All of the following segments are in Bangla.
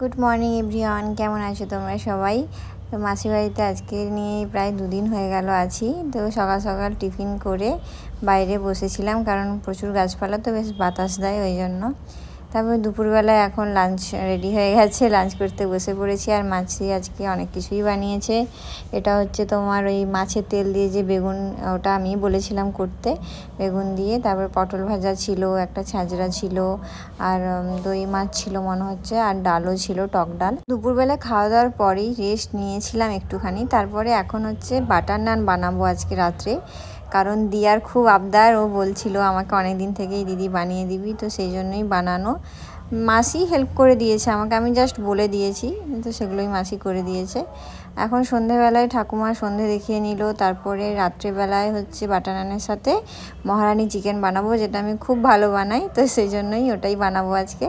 গুড মর্নিং এভরিওয়ান, কেমন আছো তোমরা সবাই? তো মাসির বাড়িতে আজকে নিয়ে প্রায় 2 দিন হয়ে গেল আছি। তো সকাল সকাল টিফিন করে বাইরে বসেছিলাম, কারণ প্রচুর গাছপালা, তো বেশ বাতাস দেয় ওই জন্য। তারপর দুপুরবেলায় এখন লাঞ্চ রেডি হয়ে গেছে, লাঞ্চ করতে বসে পড়েছি। আর মাছি আজকে অনেক কিছুই বানিয়েছে। এটা হচ্ছে তোমার ওই মাছের তেল দিয়ে যে বেগুন, ওটা আমি বলেছিলাম করতে, বেগুন দিয়ে। তারপর পটল ভাজা ছিল, একটা ছাজরা ছিল, আর দই মাছ ছিল মনে হচ্ছে, আর ডালও ছিল, টক ডাল। দুপুরবেলা খাওয়া দাওয়ার পরেই রেস্ট নিয়েছিলাম একটুখানি। তারপরে এখন হচ্ছে বাটার নান বানাবো আজকে রাত্রে, কারণ দিয়ার খুব আবদার। ও বলছিল আমাকে অনেক দিন থেকেই, দিদি বানিয়ে দিবি, তো সেই জন্যই বানানো। মাসি হেল্প করে দিয়েছে আমাকে, আমি জাস্ট বলে দিয়েছি, তো সেগুলোই মাসি করে দিয়েছে। এখন সন্ধেবেলায় ঠাকুমা সন্ধে দেখিয়ে নিল। তারপরে রাত্রেবেলায় হচ্ছে বাটার নানের সাথে মহারানি চিকেন বানাবো, যেটা আমি খুব ভালো বানাই, তো সেই জন্যই ওটাই বানাবো আজকে।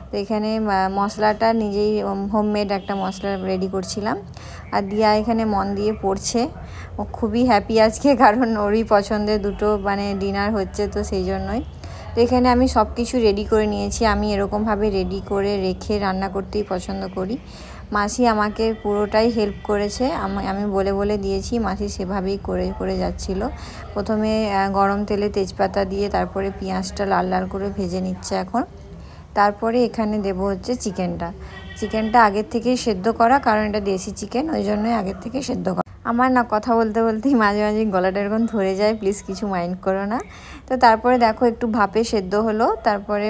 তো এখানে মশলাটা নিজেই হোমমেড একটা মশলা রেডি করছিলাম। আর দিয়া এখানে মন দিয়ে পড়ছে, ও খুবই হ্যাপি আজকে, কারণ ওরই পছন্দের দুটো ডিনার হচ্ছে, তো সেই জন্যই। তো এখানে আমি সব কিছু রেডি করে নিয়েছি। আমি এরকমভাবে রেডি করে রেখে রান্না করতেই পছন্দ করি। মাসি আমাকে পুরোটাই হেল্প করেছে, আমি বলে বলে দিয়েছি, মাসি সেভাবেই করে করে যাচ্ছিল। প্রথমে গরম তেলে তেজপাতা দিয়ে তারপরে পেঁয়াজটা লাল লাল করে ভেজে নিচ্ছে এখন। তারপরে এখানে দেব হচ্ছে চিকেনটা আগের থেকেই সেদ্ধ করা, কারণ এটা দেশি চিকেন, ওই জন্যই আগের থেকে সেদ্ধ করা। আমার না কথা বলতে বলতেই মাঝে মাঝে গলাটা এরকম ধরে যায়, প্লিজ কিছু মাইন্ড করো না। তো তারপরে দেখো একটু ভাপে সেদ্ধ হলো। তারপরে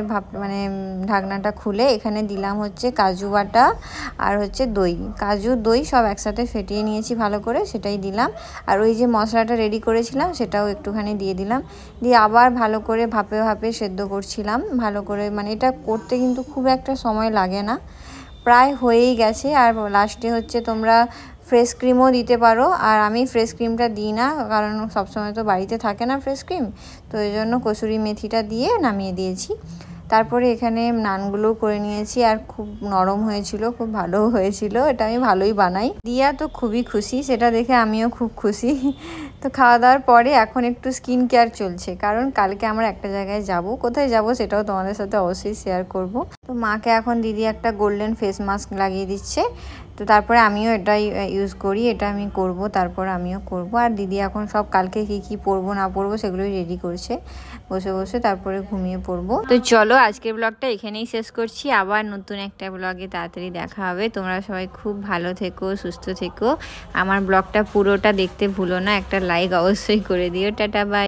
ঢাকনাটা খুলে এখানে দিলাম হচ্ছে কাজু বাটা আর হচ্ছে দই, কাজু দই সব একসাথে ফেটিয়ে নিয়েছি ভালো করে, সেটাই দিলাম। আর ওই যে মশলাটা রেডি করেছিলাম সেটাও একটুখানি দিয়ে দিলাম, দিয়ে আবার ভালো করে ভাপে ভাপে সেদ্ধ করছিলাম ভালো করে। এটা করতে কিন্তু খুব একটা সময় লাগে না, প্রায় হয়েই গেছে। আর লাস্টে হচ্ছে তোমরা ফ্রেশ ক্রিমও দিতে পারো, আর আমি ফ্রেশ ক্রিমটা দিই না, কারণ সবসময় তো বাড়িতে থাকে না ফ্রেশ ক্রিম, তো এই জন্য কসুরি মেথিটা দিয়ে নামিয়ে দিয়েছি। তারপরে এখানে নানগুলো করে নিয়েছি, আর খুব নরম হয়েছিল, খুব ভালো হয়েছিল, এটা আমি ভালোই বানাই। দিয়া তো খুবই খুশি, সেটা দেখে আমিও খুব খুশি। তো খাওয়া দাওয়ার পরে এখন একটু স্কিন কেয়ার চলছে, কারণ কালকে আমরা একটা জায়গায় যাব, কোথায় যাব সেটাও তোমাদের সাথে অবশ্যই শেয়ার করব। তো মাকে এখন দিদি একটা গোল্ডেন ফেস মাস্ক লাগিয়ে দিচ্ছে, তো তারপরে আমিও এটাই ইউজ করি, এটা আমি করব, তারপর আমিও করব। আর দিদি এখন সব কালকে কি পরবো না পরবো সেগুলোই রেডি করছে বসে বসে, তারপরে ঘুমিয়ে পড়বো। তো চলো আজকের ব্লগটা এখানেই শেষ করছি, আবার নতুন একটা ব্লগে তাড়াতাড়ি দেখা হবে। তোমরা সবাই খুব ভালো থেকো, সুস্থ থেকো। আমার ব্লগটা পুরোটা দেখতে ভুলো না, একটা লাইক অবশ্যই করে দিও। Tata bye.